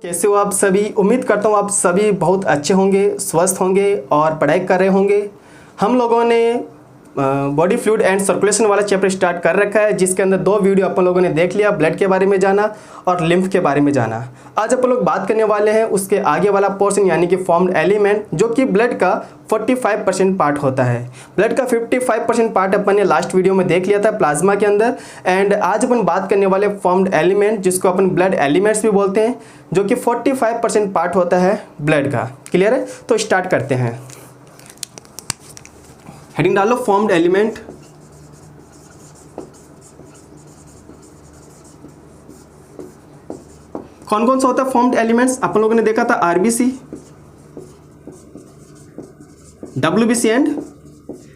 कैसे हो आप सभी। उम्मीद करता हूँ आप सभी बहुत अच्छे होंगे, स्वस्थ होंगे और पढ़ाई कर रहे होंगे। हम लोगों ने बॉडी फ्लूइड एंड सर्कुलेशन वाला चैप्टर स्टार्ट कर रखा है, जिसके अंदर 2 वीडियो अपन लोगों ने देख लिया। ब्लड के बारे में जाना और लिम्फ के बारे में जाना। आज अपन लोग बात करने वाले हैं उसके आगे वाला पोर्शन, यानी कि फॉर्म्ड एलिमेंट, जो कि ब्लड का 45% पार्ट होता है। ब्लड का 55% पार्ट अपन ने लास्ट वीडियो में देख लिया था प्लाज्मा के अंदर। एंड आज अपन बात करने वाले फॉर्म्ड एलिमेंट, जिसको अपन ब्लड एलिमेंट्स भी बोलते हैं, जो कि 45% पार्ट होता है ब्लड का। क्लियर है? तो स्टार्ट करते हैं। हेडिंग डालो फॉर्म्ड एलिमेंट। कौन कौन सा होता है फॉर्म्ड एलिमेंट्स? अपन लोगों ने देखा था आरबीसी, डब्ल्यूबीसी एंड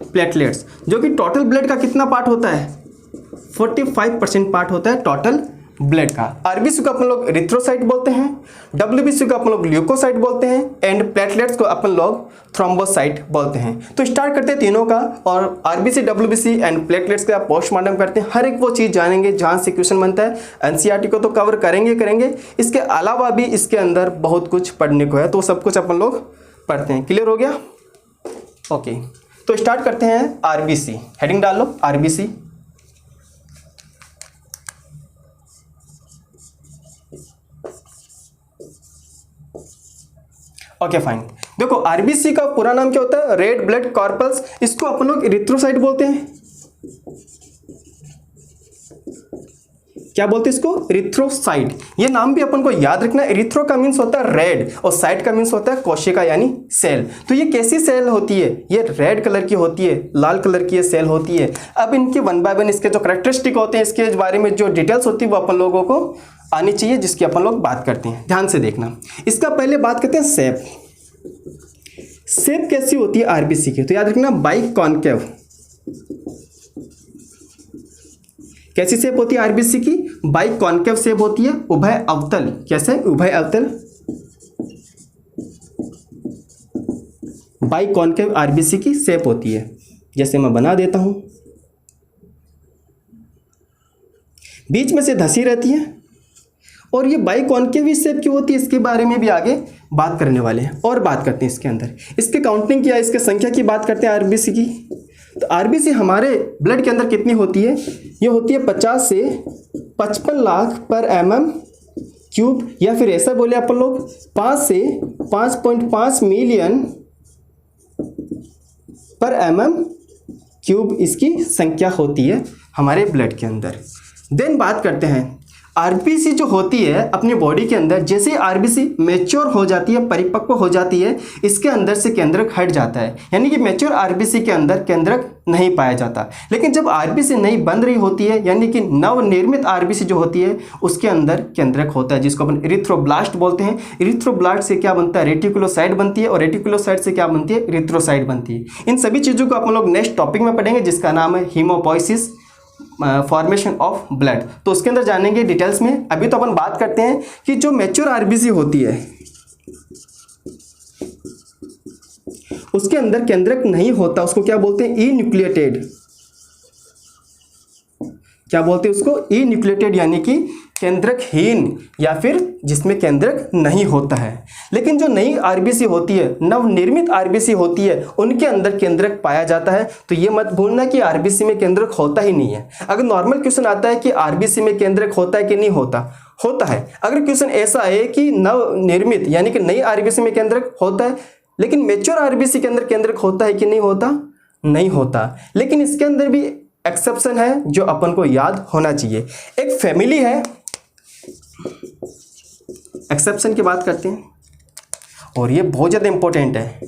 प्लेटलेट्स, जो कि टोटल ब्लड का कितना पार्ट होता है? 45% पार्ट होता है टोटल ब्लड का। आरबीसी को अपन लोग इरिथ्रोसाइट बोलते हैं, डब्ल्यूबीसी को अपन लोग ल्यूकोसाइट बोलते हैं, एंड प्लेटलेट्स को अपन लोग थ्रोम्बोसाइट बोलते हैं। तो स्टार्ट करते हैं तीनों का, और आरबीसी, डब्ल्यूबीसी एंड प्लेटलेट्स का पोस्टमार्टम करते हैं। हर एक वो चीज़ जानेंगे जहाँ से क्वेश्चन बनता है। एनसीईआरटी को तो कवर करेंगे। इसके अलावा भी इसके अंदर बहुत कुछ पढ़ने को है, तो सब कुछ अपन लोग पढ़ते हैं। क्लियर हो गया? ओके, तो स्टार्ट करते हैं आरबीसी। हेडिंग डाल लो आरबीसी। Okay fine. देखो आरबीसी का पूरा नाम क्या होता है? Red blood कॉर्पल्स। इसको अपन लोग इरिथ्रोसाइट बोलते हैं। क्या बोलते हैं इसको? इरिथ्रोसाइट। ये नाम भी अपन को याद रखना है। इरिथ्रो का मीन्स होता है रेड और साइट का मीन्स होता है कोशिका यानी सेल। तो ये कैसी सेल होती है? ये रेड कलर की होती है, लाल कलर की ये सेल होती है। अब इनके 1 बाय 1 इसके जो कैरेक्टरिस्टिक होते हैं, इसके बारे में जो डिटेल्स होती है वो अपन लोगों को आनी चाहिए, जिसकी अपन लोग बात करते हैं। ध्यान से देखना। इसका पहले बात करते हैं शेप। शेप कैसी होती है आरबीसी की? तो याद रखना बाइकॉन्केव। कैसी शेप होती है आरबीसी की? बाइकॉन्केव शेप होती है, उभय अवतल। कैसे? उभय अवतल। बाइकॉन्केव आरबीसी की शेप होती है। जैसे मैं बना देता हूं, बीच में से धसी रहती है, और ये बाइकॉन्केव शेप की होती है। इसके बारे में भी आगे बात करने वाले हैं और बात करते हैं इसके अंदर। इसके काउंटिंग की या इसके संख्या की बात करते हैं आरबीसी की। तो आरबीसी हमारे ब्लड के अंदर कितनी होती है? ये होती है 50 से 55 लाख पर mm³, या फिर ऐसा बोले अपन लोग 5 से 5.5 मिलियन पर mm³ इसकी संख्या होती है हमारे ब्लड के अंदर। देन बात करते हैं आरबीसी जो होती है अपनी बॉडी के अंदर, जैसे आरबीसी मैच्योर हो जाती है, परिपक्व हो जाती है, इसके अंदर से केंद्रक हट जाता है। यानी कि मैच्योर आरबीसी के अंदर केंद्रक नहीं पाया जाता। लेकिन जब आरबीसी नई बन रही होती है, यानी कि नवनिर्मित आरबीसी जो होती है, उसके अंदर केंद्रक होता है, जिसको अपन इरिथ्रोब्लास्ट बोलते हैं। इरिथ्रोब्लास्ट से क्या बनता है? रेटिकुलोसाइट बनती है, और रेटिकुलोसाइट से क्या बनती है? इरिथ्रोसाइट बनती है। इन सभी चीज़ों को अपन लोग नेक्स्ट टॉपिक में पढ़ेंगे, जिसका नाम है हीमोपोइसिस, फॉर्मेशन ऑफ ब्लड। तो उसके अंदर जानेंगे डिटेल्स में। अभी तो अपन बात करते हैं कि जो मैच्योर आरबीसी होती है उसके अंदर केंद्रक नहीं होता, उसको क्या बोलते हैं? ई न्यूक्लिएटेड। क्या बोलते हैं उसको? ई न्यूक्लिएटेड, यानी कि केंद्रकहीन, या फिर जिसमें केंद्रक नहीं होता है। लेकिन जो नई आरबीसी होती है, नवनिर्मित आरबीसी होती है, उनके अंदर केंद्रक पाया जाता है। तो ये मत भूलना कि आरबीसी में केंद्रक होता ही नहीं है। अगर नॉर्मल क्वेश्चन आता है कि आरबीसी में केंद्रक होता है कि नहीं होता, होता है। अगर क्वेश्चन ऐसा है कि नवनिर्मित यानी कि नई आरबीसी में केंद्रक होता है, लेकिन मैच्योर आरबीसी के अंदर केंद्रक होता है कि नहीं होता? नहीं होता। लेकिन इसके अंदर भी एक्सेप्शन है जो अपन को याद होना चाहिए। एक फैमिली है, एक्सेप्शन की बात करते हैं, और ये बहुत ज़्यादा इंपॉर्टेंट है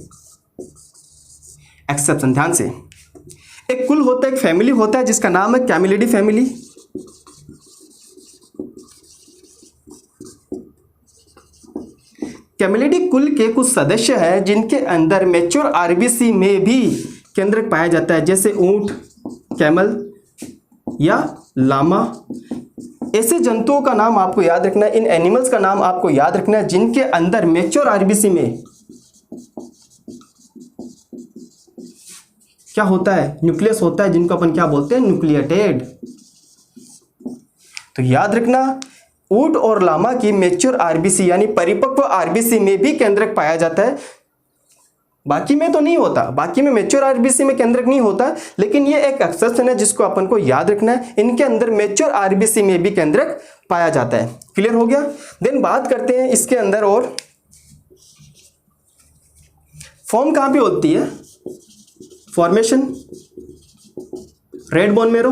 एक्सेप्शन। ध्यान से, एक कुल होता है, एक फैमिली होता है, जिसका नाम है कैमिलिडी फैमिली। कैमिलिडी कुल के कुछ सदस्य हैं जिनके अंदर मैच्योर आरबीसी में भी केंद्रक पाया जाता है, जैसे ऊंट, कैमल या लामा। ऐसे जंतुओं का नाम आपको याद रखना है, इन एनिमल्स का नाम आपको याद रखना है, जिनके अंदर मैच्योर आरबीसी में क्या होता है? न्यूक्लियस होता है, जिनको अपन क्या बोलते हैं? न्यूक्लिएटेड। तो याद रखना ऊंट और लामा की मैच्योर आरबीसी यानी परिपक्व आरबीसी में भी केंद्रक पाया जाता है। बाकी में तो नहीं होता, बाकी में मैच्योर आरबीसी में केंद्रक नहीं होता, लेकिन ये एक एक्सेप्शन है जिसको अपन को याद रखना है। इनके अंदर मैच्योर आरबीसी में भी केंद्रक पाया जाता है। क्लियर हो गया। देन बात करते हैं इसके अंदर और फॉर्म कहां पे होती है, फॉर्मेशन रेड बोन मैरो।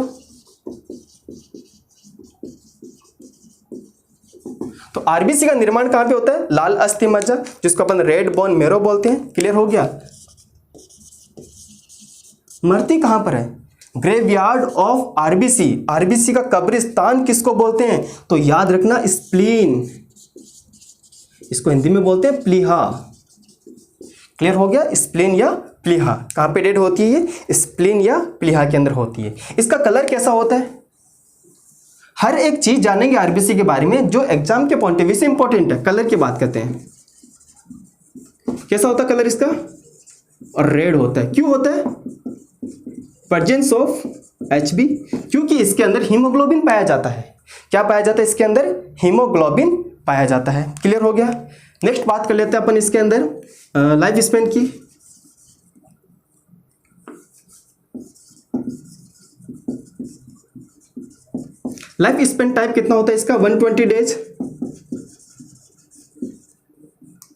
तो आरबीसी का निर्माण कहां पे होता है, लाल अस्थि मज्जा, जिसको अपन रेड बोन मैरो बोलते हैं। क्लियर हो गया। मरती कहां पर है, ग्रेवयार्ड ऑफ आरबीसी। आरबीसी का कब्रिस्तान किसको बोलते हैं, तो याद रखना स्प्लीन, इसको हिंदी में बोलते हैं प्लीहा। क्लियर हो गया, स्प्लीन या प्लीहा। कहां पे डेड होती है ये, स्प्लीन या प्लीहा के अंदर होती है। इसका कलर कैसा होता है, हर एक चीज जानेंगे आरबीसी के बारे में जो एग्जाम के पॉइंट ऑफ व्यू से इंपॉर्टेंट है। कलर की बात करते हैं, कैसा होता है कलर इसका, और रेड होता है। क्यों होता है, प्रेजेंस ऑफ एचबी, क्योंकि इसके अंदर हीमोग्लोबिन पाया जाता है। क्या पाया जाता है इसके अंदर, हीमोग्लोबिन पाया जाता है। क्लियर हो गया। नेक्स्ट बात कर लेते हैं अपन इसके अंदर लाइफ स्पेन की। लाइफ स्पेन टाइप कितना होता है इसका, 120 डेज।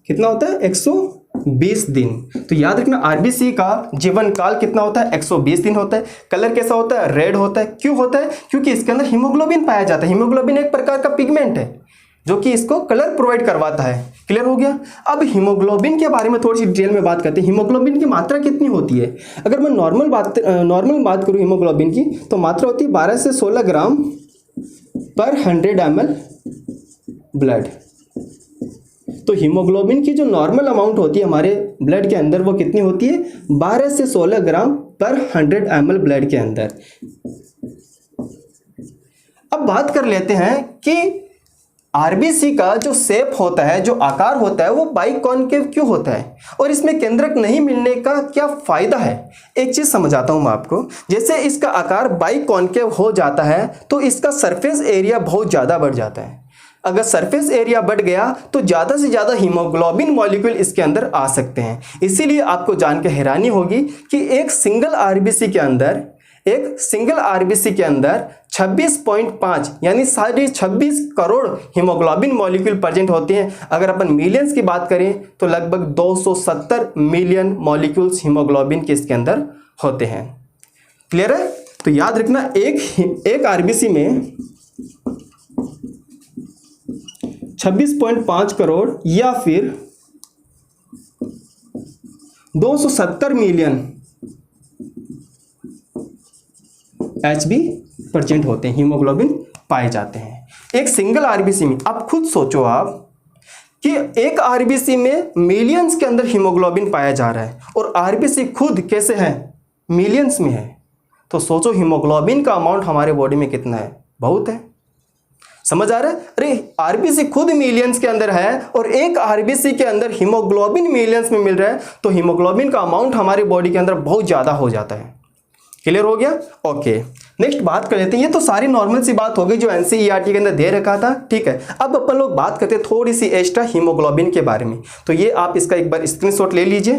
कितना होता है, 120 दिन। तो याद रखना आरबीसी का जीवन काल कितना होता है, 120 दिन होता है। कलर कैसा होता है, रेड होता है। क्यों होता है, क्योंकि इसके अंदर हीमोग्लोबिन पाया जाता है। हीमोग्लोबिन एक प्रकार का पिगमेंट है जो कि इसको कलर प्रोवाइड करवाता है। क्लियर हो गया। अब हीमोग्लोबिन के बारे में थोड़ी सी डिटेल में बात करते हैं। हीमोग्लोबिन की मात्रा कितनी होती है, अगर मैं नॉर्मल बात करूं हीमोग्लोबिन की, तो मात्रा होती है 12 से 16 ग्राम पर 100 ml ब्लड। तो हीमोग्लोबिन की जो नॉर्मल अमाउंट होती है हमारे ब्लड के अंदर वो कितनी होती है, 12 से 16 ग्राम पर 100 ml ब्लड के अंदर। अब बात कर लेते हैं कि आरबीसी का जो शेप होता है, जो आकार होता है, वो बाइकॉन्केव क्यों होता है और इसमें केंद्रक नहीं मिलने का क्या फायदा है। एक चीज समझाता हूं मैं आपको। जैसे इसका आकार बाइकॉन्केव हो जाता है तो इसका सरफेस एरिया बहुत ज्यादा बढ़ जाता है। अगर सरफेस एरिया बढ़ गया तो ज़्यादा से ज़्यादा हीमोग्लोबिन मॉलिक्यूल इसके अंदर आ सकते हैं। इसीलिए आपको जान के हैरानी होगी कि एक सिंगल आरबीसी के अंदर 26.5 यानी 26 करोड़ हीमोग्लोबिन मॉलिक्यूल प्रेजेंट होते हैं। अगर अपन मिलियंस की बात करें तो लगभग 270 मिलियन मॉलिक्यूल्स हीमोग्लोबिन के इसके अंदर होते हैं। क्लियर है। तो याद रखना एक आरबीसी में 26.5 करोड़ या फिर 270 मिलियन एचबी प्रेजेंट होते हैं, हीमोग्लोबिन पाए जाते हैं एक सिंगल आरबीसी में। अब खुद सोचो आप कि एक आरबीसी में मिलियंस के अंदर हीमोग्लोबिन पाया जा रहा है और आरबीसी खुद कैसे है, मिलियंस में है। तो सोचो हीमोग्लोबिन का अमाउंट हमारे बॉडी में कितना है, बहुत है। समझ आ रहा है। अरे आरबीसी खुद मिलियंस के अंदर है और एक आरबीसी के अंदर हीमोग्लोबिन मिलियंस में मिल रहा है, तो हीमोग्लोबिन का अमाउंट हमारे बॉडी के अंदर बहुत ज्यादा हो जाता है। क्लियर हो गया। ओके, नेक्स्ट बात कर लेते हैं। ये तो सारी नॉर्मल सी बात हो गई जो एनसीईआरटी के अंदर दे रखा था, ठीक है। अब अपन लोग बात करते हैं थोड़ी सी एक्स्ट्रा हीमोग्लोबिन के बारे में। तो ये आप इसका एक बार स्क्रीनशॉट ले लीजिए।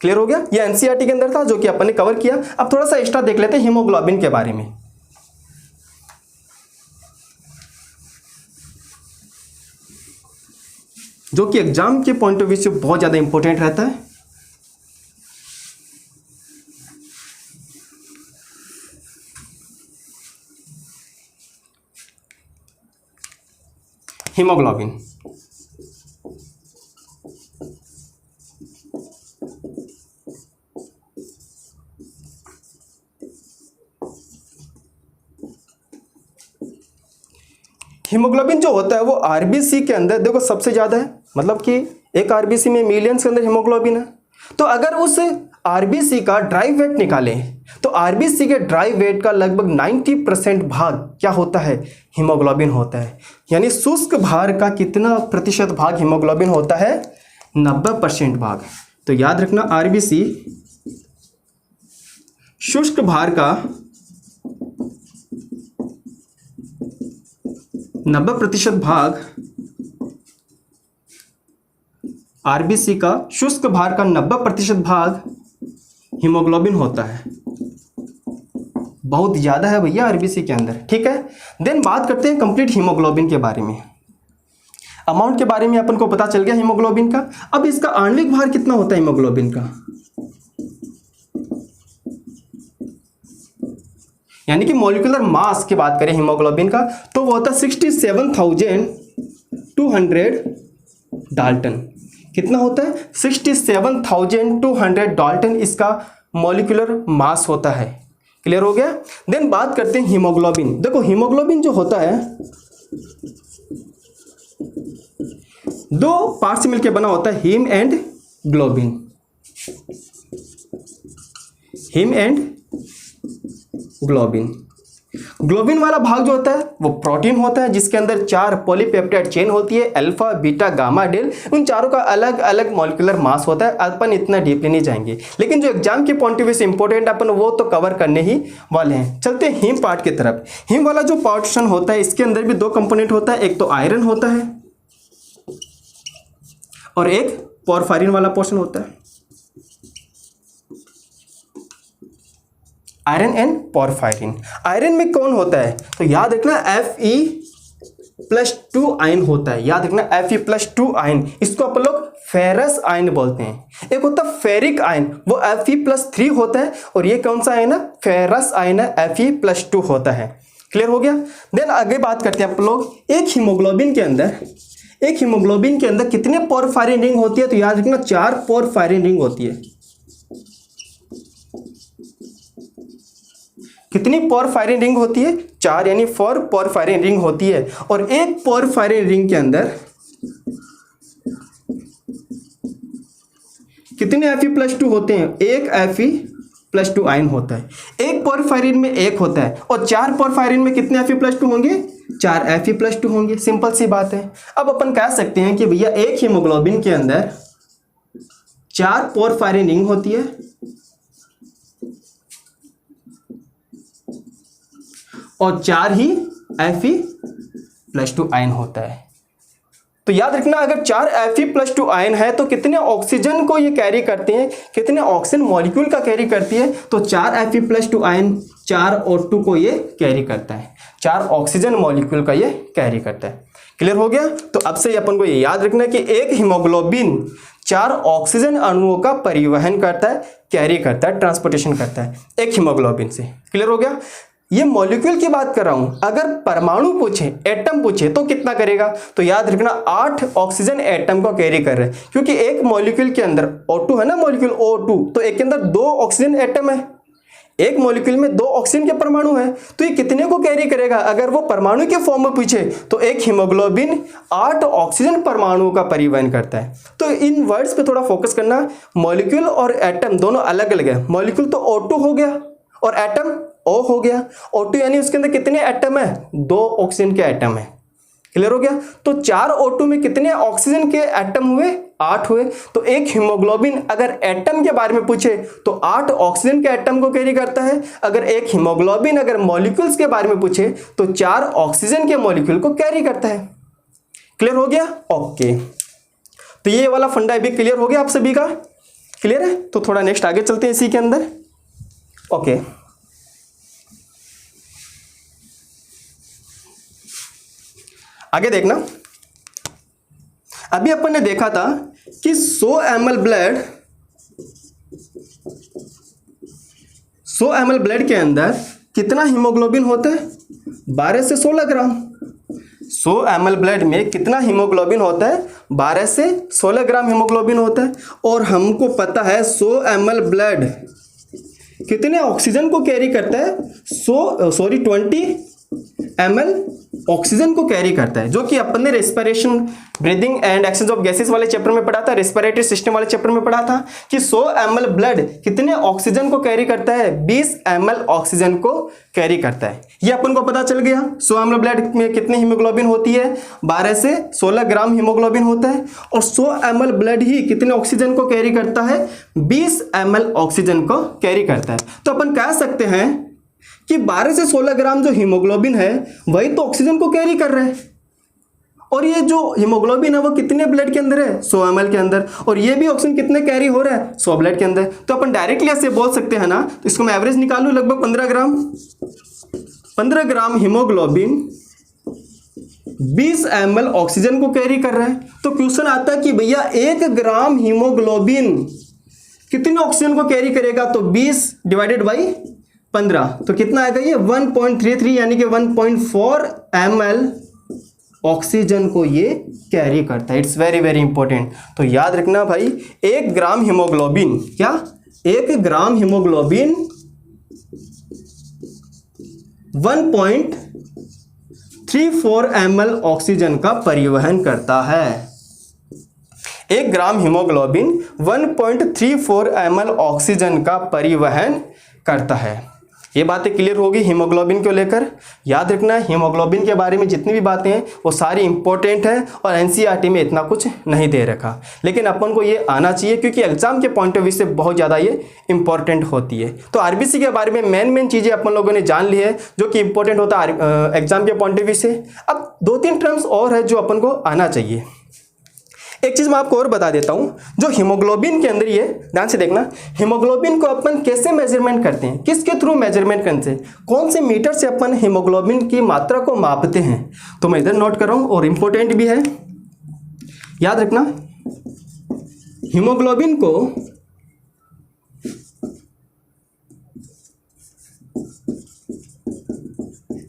क्लियर हो गया। ये एनसीईआरटी के अंदर था जो कि अपन ने कवर किया। अब थोड़ा सा एक्स्ट्रा देख लेते हैं हीमोग्लोबिन के बारे में। जो कि एग्जाम के पॉइंट ऑफ व्यू से बहुत ज्यादा इंपॉर्टेंट रहता है। हीमोग्लोबिन हीमोग्लोबिन जो होता है वो आरबीसी के अंदर देखो सबसे ज्यादा है, मतलब कि एक आरबीसी में मिलियंस के अंदर हीमोग्लोबिन है। तो अगर उस आरबीसी का ड्राई वेट निकालें तो आरबीसी के ड्राई वेट का लगभग 90% भाग क्या होता है, हीमोग्लोबिन होता है। यानी शुष्क भार का कितना प्रतिशत भाग हीमोग्लोबिन होता है, 90% भाग। तो याद रखना आरबीसी शुष्क भार का 90% भाग आरबीसी का, शुष्क भार का 90% भाग हीमोग्लोबिन होता है। बहुत ज़्यादा है भैया आरबीसी के अंदर, ठीक है। देन बात करते हैं कंप्लीट हीमोग्लोबिन के बारे में। अमाउंट के बारे में अपन को पता चल गया हीमोग्लोबिन का। अब इसका आणविक भार कितना होता है हीमोग्लोबिन का, यानी कि मॉलिक्यूलर मास की बात करें हीमोग्लोबिन का, तो वो होता है 67,200 डाल्टन। कितना होता है? 67,200 डाल्टन इसका मॉलिक्यूलर मास होता है। क्लियर हो गया। देन बात करते हैं हीमोग्लोबिन। देखो हीमोग्लोबिन जो होता है दो पार्ट से मिलकर बना होता है, heme and globin. Heme and globin. Globin वाला भाग जो होता है वो प्रोटीन होता है, जिसके अंदर 4 पॉलीपेप्टाइड चेन होती है, अल्फा बीटा गामा डेल। उन चारों का अलग अलग मॉलिक्यूलर मास होता है। अपन इतना डीपली नहीं जाएंगे, लेकिन जो एग्जाम के पॉइंट ऑफ व्यू से इंपॉर्टेंट अपन वो तो कवर करने ही वाले हैं। चलते हैं हीम पार्ट की तरफ। हीम वाला जो पोर्शन होता है इसके अंदर भी 2 कंपोनेंट होता है, एक तो आयरन होता है और एक पोरफायरिन वाला पोर्शन होता है। Iron and porphyrin. आयरन में कौन होता है तो याद रखना Fe+2 आयन होता है। याद रखना Fe+2 आयन, इसको अपन लोग फेरस आयन बोलते हैं। एक होता है फेरिक आयन, वो Fe+3 होता है, और ये कौन सा आयन है? फेरस आयन है, Fe+2 होता है। क्लियर हो गया। देन आगे बात करते हैं अपन लोग एक हीमोग्लोबिन के अंदर कितने पोरफायरिन रिंग होती है, तो याद रखना 4 पोरफायरिन रिंग होती है। कितनी पोरफायरिन रिंग होती है? 4, यानी 4 पोरफायरिन रिंग होती है। और एक पोरफायरिन रिंग के अंदर कितने Fe+2 होते हैं? एक Fe+2 आयन होता है। एक पोरफायरिन में एक होता है, और 4 पोरफायरिन में कितने Fe+2 होंगे? 4 Fe+2 होंगे। सिंपल सी बात है। अब अपन कह सकते हैं कि भैया एक हीमोग्लोबिन के अंदर 4 पोरफायरिन रिंग होती है और 4 ही Fe+2 आयन होता है। तो याद रखना अगर 4 Fe+2 आयन है तो कितने ऑक्सीजन को ये कैरी करते हैं, कितने ऑक्सीजन मॉलिक्यूल का कैरी करती है, तो 4 Fe+2 आयन 4 O2 को ये कैरी करता है, 4 ऑक्सीजन मॉलिक्यूल का ये कैरी करता है। क्लियर हो गया। तो अब से अपन को ये याद रखना कि एक हीमोग्लोबिन 4 ऑक्सीजन अणुओं का परिवहन करता है, कैरी करता है, ट्रांसपोर्टेशन करता है एक हीमोग्लोबिन से। क्लियर हो गया। ये मॉलिक्यूल की बात कर रहा हूं, अगर परमाणु पूछे, एटम पूछे तो कितना करेगा, तो याद रखना 8 ऑक्सीजन एटम को कैरी कर रहे हैं, क्योंकि एक मॉलिक्यूल के अंदर O2 है ना, मॉलिक्यूल O2, तो एक के अंदर 2 ऑक्सीजन एटम है। एक मॉलिक्यूल में 2 ऑक्सीजन के परमाणु है, तो ये कितने को कैरी करेगा? अगर वो परमाणु के फॉर्म में पूछे तो एक हीमोग्लोबिन 8 ऑक्सीजन परमाणुओं का परिवहन करता है। तो इन वर्ड्स पे थोड़ा फोकस करना। मॉलिक्यूल और एटम दोनों अलग अलग है। मॉलिक्यूल तो O2 हो गया और एटम O हो गया। O2 यानी उसके अंदर कितने एटम है? 2 ऑक्सीजन के एटम है। क्लियर हो गया। तो 4 O2 में कितने ऑक्सीजन के एटम हुए? 8 हुए। तो एक हीमोग्लोबिन अगर एटम के बारे में पूछे तो 8 ऑक्सीजन के एटम को कैरी करता है। अगर एक हीमोग्लोबिन अगर मॉलिक्यूल्स के बारे में पूछे तो 4 ऑक्सीजन के मॉलिक्यूल को कैरी करता है। क्लियर हो गया। ओके, तो ये वाला फंडा भी क्लियर हो गया आप सभी का। क्लियर है। तो थोड़ा नेक्स्ट आगे चलते हैं इसी के अंदर। ओके, आगे देखना। अभी अपन ने देखा था कि 100 ml ब्लड के अंदर कितना हीमोग्लोबिन होता है? 12 से 16 ग्राम। 100 ml ब्लड में कितना हीमोग्लोबिन होता है? 12 से 16 ग्राम हीमोग्लोबिन होता है। और हमको पता है 100 ml ब्लड कितने ऑक्सीजन को कैरी करता है? 20 ml ऑक्सीजन को कैरी करता है, जो कि अपन ने respiration, breathing and exchange of gases वाले चैप्टर में पढ़ा था, रेस्पिरेटरी सिस्टम वाले चैप्टर में पढ़ा था कि 100 ml ब्लड कितने ऑक्सीजन को कैरी करता है? 20 ml ऑक्सीजन को कैरी करता है। ये अपन को पता चल गया। 100 ml ब्लड में कितनी हीमोग्लोबिन होती है? 12 से 16 ग्राम हीमोग्लोबिन होता है। और 100 ml ब्लड ही कितने ऑक्सीजन को कैरी करता है? 20 ml ऑक्सीजन को कैरी करता है। तो अपन कह सकते हैं कि 12 से 16 ग्राम जो हीमोग्लोबिन है वही तो ऑक्सीजन को कैरी कर रहा है। और ये जो हीमोग्लोबिन है वो कितने ब्लड के अंदर है, 100 ml के अंदर, और ये भी ऑक्सीजन कितने कैरी हो रहा है, 100 ब्लड के अंदर। तो अपन डायरेक्टली ऐसे बोल सकते हैं ना, तो इसको मैं एवरेज निकालूं लगभग 15 ग्राम हीमोग्लोबिन 20 ml ऑक्सीजन को कैरी कर रहा है। तो क्वेश्चन आता है कि भैया 1 ग्राम हीमोग्लोबिन कितने ऑक्सीजन को कैरी करेगा, तो 20 डिवाइडेड बाई 15, तो कितना आएगा ये 1.33 यानी कि 1.4 ml ऑक्सीजन को ये कैरी करता है। It's very very important. तो याद रखना भाई, 1 ग्राम हीमोग्लोबिन, क्या 1 ग्राम हीमोग्लोबिन 1.34 ml ऑक्सीजन का परिवहन करता है। 1 ग्राम हीमोग्लोबिन 1.34 ml ऑक्सीजन का परिवहन करता है। ये बातें क्लियर होगी हीमोग्लोबिन को लेकर। याद रखना, हीमोग्लोबिन के बारे में जितनी भी बातें हैं वो सारी इंपॉर्टेंट है और एनसीईआरटी में इतना कुछ नहीं दे रखा, लेकिन अपन को ये आना चाहिए क्योंकि एग्जाम के पॉइंट ऑफ व्यू से बहुत ज़्यादा ये इंपॉर्टेंट होती है। तो आरबीसी के बारे में मेन चीज़ें अपन लोगों ने जान ली है जो कि इंपॉर्टेंट होता है एग्जाम के पॉइंट ऑफ व्यू से। अब 2-3 टर्म्स और है जो अपन को आना चाहिए। एक चीज मैं आपको और बता देता हूं, जो हीमोग्लोबिन के अंदर, ये ध्यान से देखना, हीमोग्लोबिन को अपन कैसे मेजरमेंट करते हैं, किसके थ्रू मेजरमेंट करते हैं, कौन से मीटर से अपन हीमोग्लोबिन की मात्रा को मापते हैं। तो मैं इधर नोट कर रहा हूं और इंपॉर्टेंट भी है, याद रखना। हीमोग्लोबिन को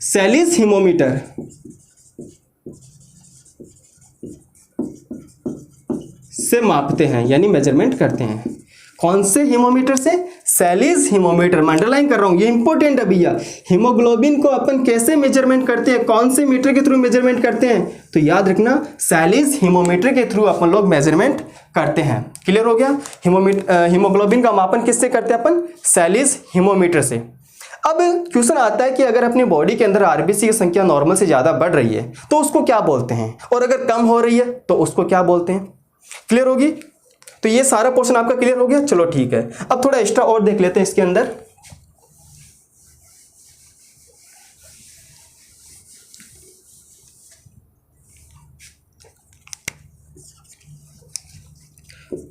सेलिस हीमोमीटर से मापते हैं यानी मेजरमेंट करते हैं। कौन से हीमोमीटर से, सेलिस हीमोमीटर। मैं अंडरलाइन कर रहा हूं, ये इंपॉर्टेंट है भैया। हीमोग्लोबिन को अपन कैसे मेजरमेंट करते हैं, कौन से मीटर के थ्रू मेजरमेंट करते हैं, तो याद रखना सेलिस हीमोमीटर के थ्रू अपन लोग मेजरमेंट करते हैं। क्लियर हो गया। हीमोग्लोबिन का मापन किससे करते हैं अपन, सेलिस हीमोमीटर से। अब क्वेश्चन आता है कि अगर अपनी बॉडी के अंदर आरबीसी की संख्या नॉर्मल से ज्यादा बढ़ रही है तो उसको क्या बोलते हैं, और अगर कम हो रही है तो उसको क्या बोलते हैं। क्लियर होगी। तो ये सारा पोर्शन आपका क्लियर हो गया, चलो ठीक है। अब थोड़ा एक्स्ट्रा और देख लेते हैं इसके अंदर।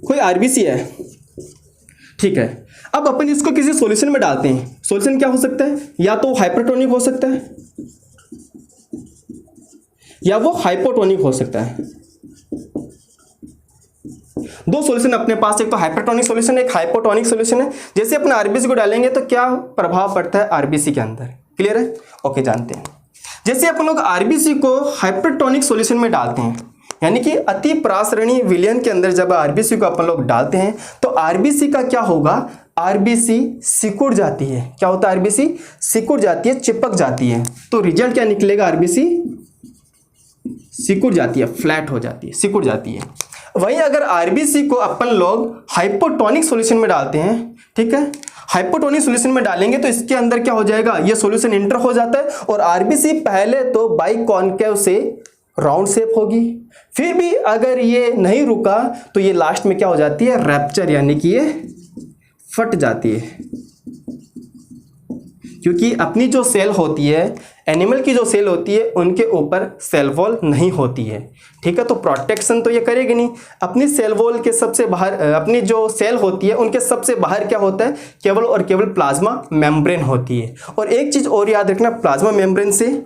कोई आरबीसी है, ठीक है। अब अपन इसको किसी सॉल्यूशन में डालते हैं। सॉल्यूशन क्या हो सकता है, या तो हाइपरटोनिक हो सकता है या वो हाइपोटोनिक हो सकता है। दो सॉल्यूशन अपने पास, एक तो हाइपरटोनिक सॉल्यूशन, एक हाइपोटोनिक सॉल्यूशन है। जैसे अपन आरबीसी को डालेंगे तो क्या प्रभाव पड़ता है आरबीसी के अंदर, क्लियर है, ओके, जानते हैं। जैसे अपन लोग आरबीसी को हाइपरटोनिक सॉल्यूशन में डालते हैं, यानी कि अति प्रासरणीय विलयन के अंदर जब आरबीसी को अपन लोग डालते हैं तो आरबीसी का क्या होगा, आरबीसी सिकुड़ जाती है। क्या होता है, आरबीसी सिकुड़ जाती है, चिपक जाती है। तो रिजल्ट क्या निकलेगा, आरबीसी सिकुड़ जाती है, फ्लैट हो जाती है, सिकुड़ जाती है। वहीं अगर आरबीसी को अपन लोग हाइपोटोनिक सॉल्यूशन में डालते हैं, ठीक है, हाइपोटोनिक सॉल्यूशन में डालेंगे तो इसके अंदर क्या हो जाएगा, ये सॉल्यूशन इंटर हो जाता है और आरबीसी पहले तो बाइकॉन्केव से राउंड शेप होगी, फिर भी अगर ये नहीं रुका तो ये लास्ट में क्या हो जाती है, रैप्चर, यानी कि ये फट जाती है। क्योंकि अपनी जो सेल होती है, एनिमल की जो सेल होती है, उनके ऊपर सेल वॉल नहीं होती है, ठीक है। तो प्रोटेक्शन तो ये करेगी नहीं। अपनी सेल वॉल के सबसे बाहर, अपनी जो सेल होती है उनके सबसे बाहर क्या होता है, केवल और केवल प्लाज्मा मेम्ब्रेन होती है। और एक चीज और याद रखना प्लाज्मा मेम्ब्रेन से,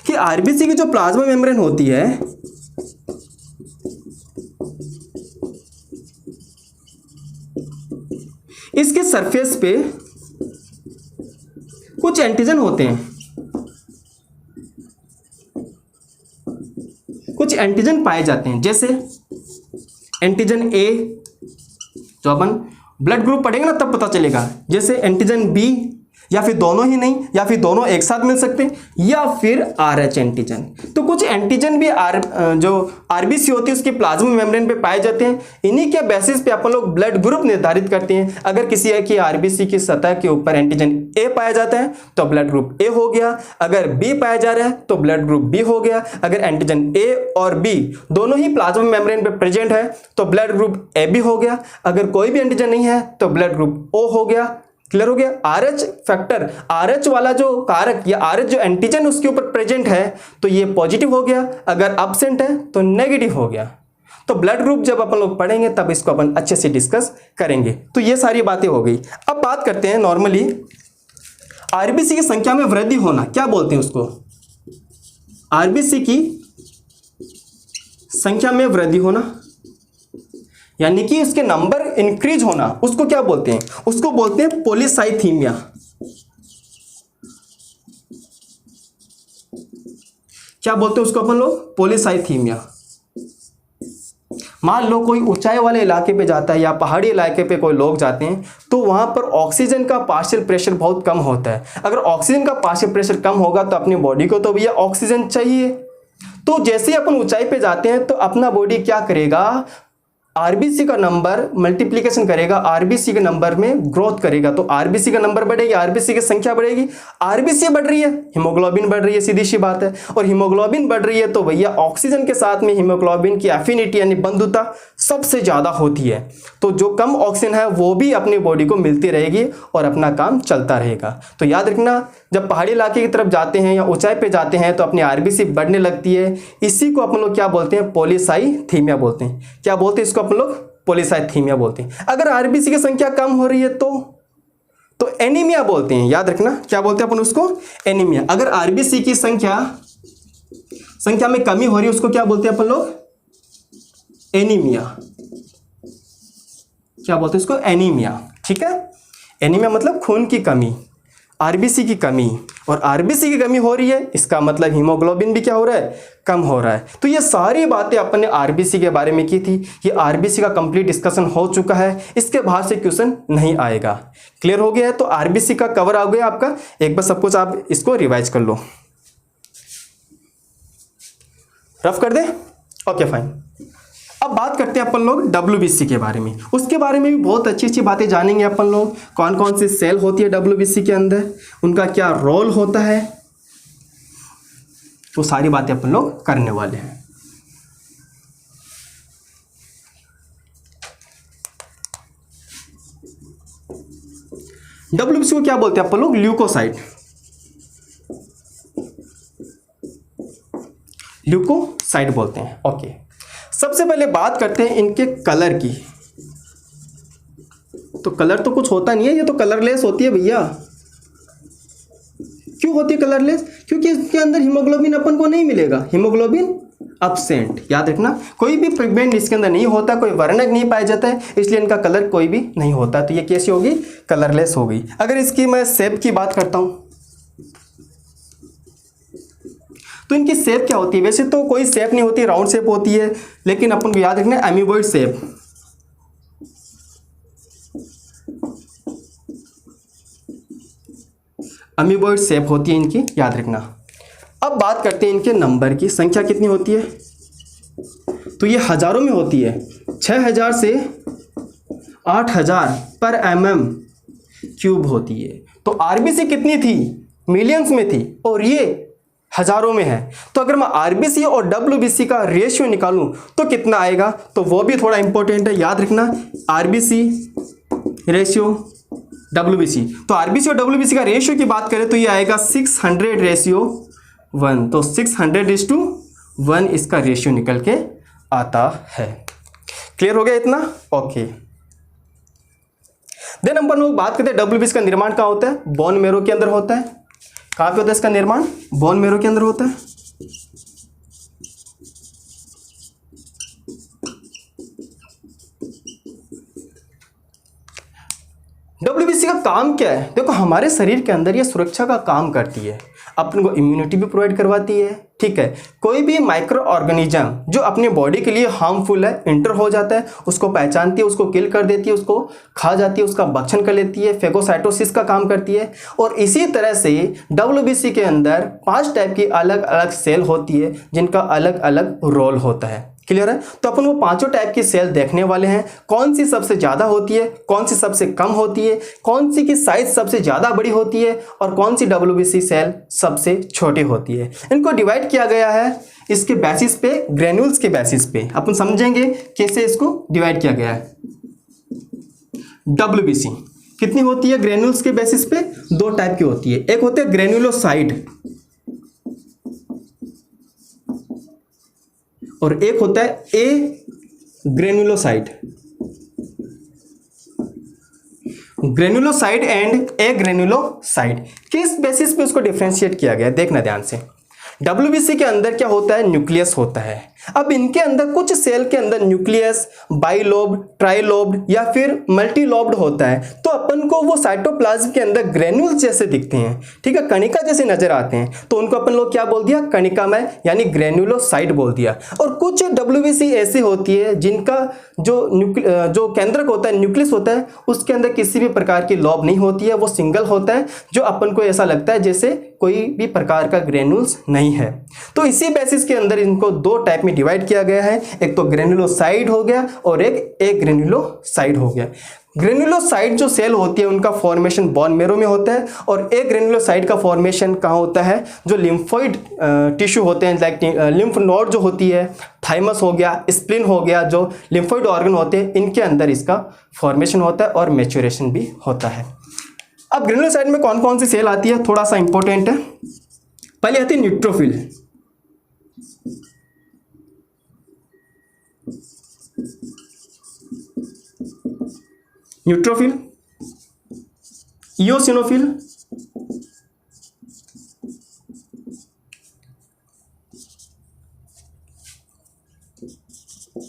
कि आरबीसी की जो प्लाज्मा मेम्ब्रेन होती है इसके सरफेस पे कुछ एंटीजन होते हैं, कुछ एंटीजन पाए जाते हैं। जैसे एंटीजन ए, जो अपन ब्लड ग्रुप पढ़ेंगे ना तब पता चलेगा। जैसे एंटीजन बी, या फिर दोनों ही नहीं, या फिर दोनों एक साथ मिल सकते हैं, या फिर आरएच एंटीजन। तो कुछ एंटीजन भी जो आरबीसी होती है उसके प्लाज्मा मेम्ब्रेन पे पाए जाते हैं। इन्हीं के बेसिस पे अपन लोग ब्लड ग्रुप निर्धारित करते हैं। अगर किसी की आरबीसी की सतह के ऊपर एंटीजन ए पाया जाता है तो ब्लड ग्रुप ए हो गया, अगर बी पाया जा रहा है तो ब्लड ग्रुप बी हो गया। अगर एंटीजन ए और बी दोनों ही प्लाज्मा मेम्ब्रेन पे प्रेजेंट है तो ब्लड ग्रुप ए बी हो गया। अगर कोई भी एंटीजन नहीं है तो ब्लड ग्रुप ओ हो गया। क्लियर हो गया। RH फैक्टर, RH वाला जो कारक या RH जो एंटीजन उसके ऊपर प्रेजेंट है तो ये पॉजिटिव हो गया, अगर एब्सेंट है तो नेगेटिव हो गया। तो ब्लड ग्रुप जब अपन लोग पढ़ेंगे तब इसको अपन अच्छे से डिस्कस करेंगे। तो ये सारी बातें हो गई। अब बात करते हैं नॉर्मली आरबीसी की संख्या में वृद्धि होना, क्या बोलते हैं उसको? आरबीसी की संख्या में वृद्धि होना यानी कि इसके नंबर इंक्रीज होना, उसको क्या बोलते हैं? उसको बोलते हैं पॉलीसाइथीमिया। क्या बोलते हैं उसको अपन लोग? पॉलीसाइथीमिया। मान लो कोई ऊंचाई वाले इलाके पे जाता है या पहाड़ी इलाके पे कोई लोग जाते हैं तो वहां पर ऑक्सीजन का पार्शियल प्रेशर बहुत कम होता है। अगर ऑक्सीजन का पार्शियल प्रेशर कम होगा तो अपनी बॉडी को तो भैया ऑक्सीजन चाहिए। तो जैसे ही अपन ऊंचाई पे जाते हैं तो अपना बॉडी क्या करेगा? आरबीसी का नंबर मल्टीप्लिकेशन करेगा, आरबीसी के नंबर में ग्रोथ करेगा। तो आरबीसी का नंबर बढ़ेगी, आरबीसी की संख्या बढ़ेगी। आरबीसी बढ़ रही है, हीमोग्लोबिन बढ़ रही है, सीधी सी बात है। और हीमोग्लोबिन बढ़ रही है तो भैया ऑक्सीजन के साथ में हीमोग्लोबिन की एफिनिटी यानी बंधुता सबसे ज़्यादा होती है। तो जो कम ऑक्सीजन है वो भी अपनी बॉडी को मिलती रहेगी और अपना काम चलता रहेगा। तो याद रखना, जब पहाड़ी इलाके की तरफ जाते हैं या ऊंचाई पे जाते हैं तो अपनी आरबीसी बढ़ने लगती है। इसी को अपन लोग क्या बोलते हैं? पॉलीसाइथीमिया बोलते हैं। क्या बोलते हैं इसको अपन लोग? पॉलीसाइथीमिया बोलते हैं। अगर आरबीसी की संख्या कम हो रही है तो एनीमिया बोलते हैं। याद रखना, क्या बोलते हैं अपन उसको? एनीमिया। अगर आरबीसी की संख्या में कमी हो रही है उसको क्या बोलते हैं अपन लोग? एनीमिया। क्या बोलते हैं इसको? एनीमिया। ठीक है, एनीमिया मतलब खून की कमी, आरबीसी की कमी। और आरबीसी की कमी हो रही है इसका मतलब हीमोग्लोबिन भी क्या हो रहा है? कम हो रहा है। तो ये सारी बातें अपन ने आरबीसी के बारे में की थी। ये आरबीसी का कंप्लीट डिस्कशन हो चुका है, इसके बाहर से क्वेश्चन नहीं आएगा। क्लियर हो गया है? तो आरबीसी का कवर आ गया आपका। एक बार सब कुछ आप इसको रिवाइज कर लो। रफ कर दे? Okay fine. अब बात करते हैं अपन लोग डब्ल्यूबीसी के बारे में। उसके बारे में भी बहुत अच्छी अच्छी बातें जानेंगे अपन लोग। कौन कौन सी सेल होती है डब्ल्यूबीसी के अंदर, उनका क्या रोल होता है, वो सारी बातें अपन लोग करने वाले हैं। डब्ल्यूबीसी को क्या बोलते हैं अपन लोग? ल्यूकोसाइट। ल्यूकोसाइट बोलते हैं। ओके, सबसे पहले बात करते हैं इनके कलर की। तो कलर तो कुछ होता नहीं है, ये तो कलरलेस होती है भैया। क्यों होती है कलरलेस? क्योंकि इसके अंदर हीमोग्लोबिन अपन को नहीं मिलेगा, हीमोग्लोबिन एब्सेंट। याद रखना, कोई भी पिगमेंट इसके अंदर नहीं होता, कोई वर्णक नहीं पाया जाता है, इसलिए इनका कलर कोई भी नहीं होता। तो ये कैसी होगी? कलरलेस होगी। अगर इसकी मैं शेप की बात करता हूं तो इनकी शेप क्या होती है? वैसे तो कोई शेप नहीं होती, राउंड शेप होती है, लेकिन अपन को याद रखना है एमीबॉइड शेप। अमीबॉइड शेप होती है इनकी, याद रखना। अब बात करते हैं इनके नंबर की। संख्या कितनी होती है? तो ये हजारों में होती है, 6000 से 8000 पर mm क्यूब होती है। तो आरबीसी कितनी थी? मिलियंस में थी, और ये हजारों में है। तो अगर मैं आरबीसी और डब्ल्यूबीसी का रेशियो निकालूं तो कितना आएगा? तो वो भी थोड़ा इंपॉर्टेंट है, याद रखना। आरबीसी रेशियो डब्ल्यूबीसी, तो आरबीसी और डब्ल्यूबीसी का रेशियो की बात करें तो ये आएगा 600:1। तो 600:1 इसका रेशियो निकल के आता है। क्लियर हो गया इतना? ओके। देन अपन लोग बात करते हैं डब्ल्यूबीसी का निर्माण कहाँ होता है? बोन मैरो के अंदर होता है। कहाँ पे होता है इसका निर्माण? बोन मैरो के अंदर होता है। डब्ल्यूबीसी का काम क्या है? देखो, हमारे शरीर के अंदर ये सुरक्षा का काम करती है, अपन को इम्यूनिटी भी प्रोवाइड करवाती है। ठीक है, कोई भी माइक्रो ऑर्गेनिज्म जो अपनी बॉडी के लिए हार्मफुल है, इंटर हो जाता है, उसको पहचानती है, उसको किल कर देती है, उसको खा जाती है, उसका भक्षण कर लेती है, फेगोसाइटोसिस का काम करती है। और इसी तरह से डब्ल्यूबीसी के अंदर 5 टाइप की अलग अलग सेल होती है जिनका अलग अलग रोल होता है। क्लियर है? तो अपन वो 5 टाइप की सेल देखने वाले हैं। कौन सी सबसे ज़्यादा होती है, कौन सी सबसे कम होती है, कौन सी की साइज सबसे ज़्यादा बड़ी होती है, और कौन सी डब्ल्यूबीसी सेल सबसे छोटी होती है। इनको डिवाइड किया गया है इसके बेसिस पे, ग्रेन्यूल्स के बेसिस पे। अपन समझेंगे कैसे इसको डिवाइड किया गया है। डब्ल्यूबीसी कितनी होती है ग्रेन्यूल्स के बेसिस पे? 2 टाइप की होती है। एक होते हैं ग्रेन्युलोसाइड और एक होता है ए ग्रेन्युलोसाइड। ग्रेन्युलोसाइड एंड ए ग्रेन्युलोसाइड किस बेसिस पे उसको डिफरेंशिएट किया गया है देखना ध्यान से। WBC के अंदर क्या होता है? न्यूक्लियस होता है। अब इनके अंदर कुछ सेल के अंदर न्यूक्लियस बाइलोब्ड, ट्राइलोब्ड या फिर मल्टीलोब्ड होता है, तो अपन को वो साइटोप्लाज्म के अंदर ग्रेन्यूल्स जैसे दिखते हैं, ठीक है, कणिका जैसे नजर आते हैं, तो उनको अपन लोग क्या बोल दिया? कणिकामय यानी ग्रेन्युलोसाइड बोल दिया। और कुछ WBC ऐसी होती है जिनका जो केंद्रक होता है, न्यूक्लियस होता है, उसके अंदर किसी भी प्रकार की लॉब नहीं होती है, वो सिंगल होता है, जो अपन को ऐसा लगता है जैसे कोई भी प्रकार का ग्रेन्यूल्स नहीं है। तो इसी बेसिस के अंदर इनको 2 टाइप में डिवाइड किया गया है, एक तो ग्रेन्युलोसाइड हो गया और एक ग्रेन्युलोसाइड हो गया। ग्रेन्युलोसाइड जो सेल होती है उनका फॉर्मेशन बोन मैरो में होता है और एक ग्रेन्युलोसाइड का फॉर्मेशन कहाँ होता है? जो लिम्फोइड टिश्यू होते हैं, लाइक लिम्फ नोड जो होती है, थाइमस हो गया, स्प्लीन हो गया, जो लिम्फोइड ऑर्गन होते हैं, इनके अंदर इसका फॉर्मेशन होता है और मैच्योरेशन भी होता है। अब ग्रेन्युलोसाइड में कौन कौन सी सेल आती है थोड़ा सा इंपॉर्टेंट है। पहले आती है न्यूट्रोफिल। न्यूट्रोफिल, इओसिनोफिल,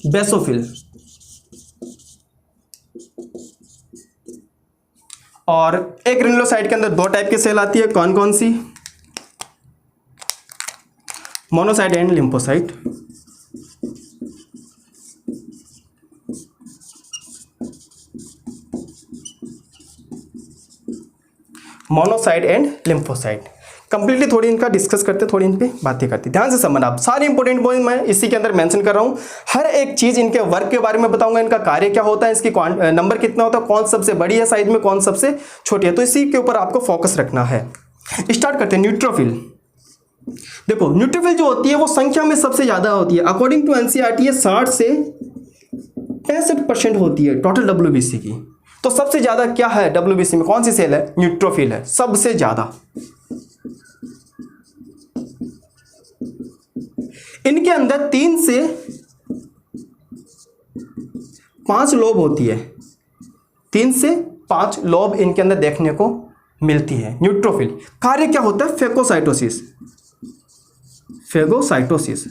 बेसोफिल और एक ग्रेन्युलोसाइड के अंदर 2 टाइप की सेल आती है, कौन कौन सी? Monocyte and lymphocyte. Monocyte and lymphocyte completely थोड़ी इनका डिस्कस करते, थोड़ी इन पे बातें करते, ध्यान से समझना। आप सारे इंपॉर्टेंट पॉइंट मैं इसी के अंदर मेंशन कर रहा हूं। हर एक चीज इनके वर्क के बारे में बताऊंगा, इनका कार्य क्या होता है, इसकी नंबर कितना होता है, कौन सबसे बड़ी है साइज में, कौन सबसे छोटी है, तो इसी के ऊपर आपको फोकस रखना है। स्टार्ट करते हैं। न्यूट्रोफिल। देखो न्यूट्रोफिल जो होती है वो संख्या में सबसे ज्यादा होती है। अकॉर्डिंग टू NCERT ये 60 से 65% होती है टोटल WBC की। तो सबसे ज्यादा क्या है WBC में, कौन सी सेल है? न्यूट्रोफिल है सबसे ज्यादा। इनके अंदर 3 से 5 लोब होती है, 3 से 5 लोब इनके अंदर देखने को मिलती है। न्यूट्रोफिल कार्य क्या होता है? फेगोसाइटोसिस। फेगोसाइटोसिस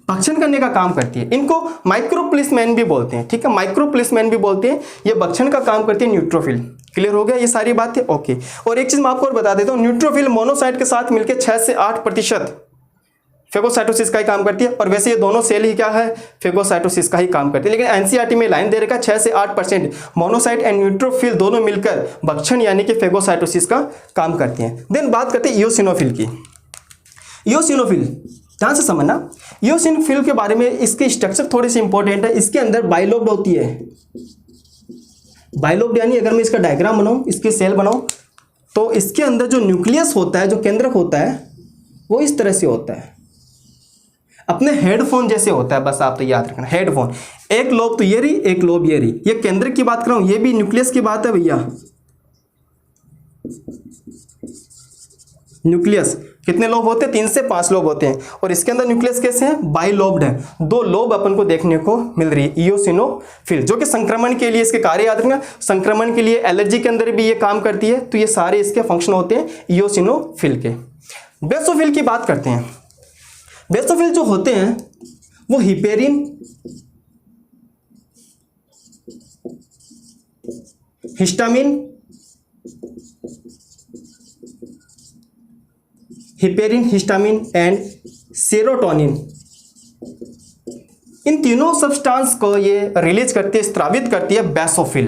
भक्षण करने का काम करती है। इनको माइक्रोप्लिसमैन भी बोलते हैं, ठीक है, माइक्रोप्लिसमैन भी बोलते हैं। ये भक्षण का काम करती है न्यूट्रोफिल। क्लियर हो गया ये सारी बातें? ओके। और एक चीज मैं आपको और बता देता हूं, न्यूट्रोफिल मोनोसाइट के साथ मिलकर 6 से 8% फेगोसाइटोसिस का ही काम करती है। और वैसे ये दोनों सेल ही क्या है? फेगोसाइटोसिस का ही काम करती है। लेकिन NCERT में लाइन दे रखा 6 से 8% मोनोसाइट एंड न्यूट्रोफिल दोनों मिलकर भक्षण यानी कि फेगोसाइटोसिस का काम करती हैं। देन बात करते हैं इओसिनोफिल की। इओसिनोफिल ध्यान से समझना। इओसिनोफिल के बारे में इसकी स्ट्रक्चर थोड़ी सी इंपॉर्टेंट है। इसके अंदर बाइलोब्ड होती है। बाइलोब्ड यानी अगर मैं इसका डायग्राम बनाऊं, इसकी सेल बनाऊं, तो इसके अंदर जो न्यूक्लियस होता है, जो केंद्रक होता है, वो इस तरह से होता है, अपने हेडफोन जैसे होता है। बस आप तो याद रखना, हेडफोन। एक लोब तो ये रही, एक लोब ये रही। ये केंद्रक की बात कर रहा हूं, ये भी न्यूक्लियस की बात है भैया। न्यूक्लियस कितने लोब होते हैं? 3 से 5 लोब होते हैं। और इसके अंदर न्यूक्लियस कैसे हैं? बाइलोब्ड है। 2 लोब अपन को देखने को मिल रही है इओसिनोफिल, जो कि संक्रमण के लिए इसके कार्य याद रखना। संक्रमण के लिए, एलर्जी के अंदर भी ये काम करती है। तो ये सारे इसके फंक्शन होते हैं इओसिनोफिल के। बेसोफिल की बात करते हैं। बेसोफिल जो होते हैं वो heparin, histamine, heparin, histamine and serotonin, इन तीनों सब्सटेंस को ये रिलीज करती है, स्रावित करती है बेसोफिल।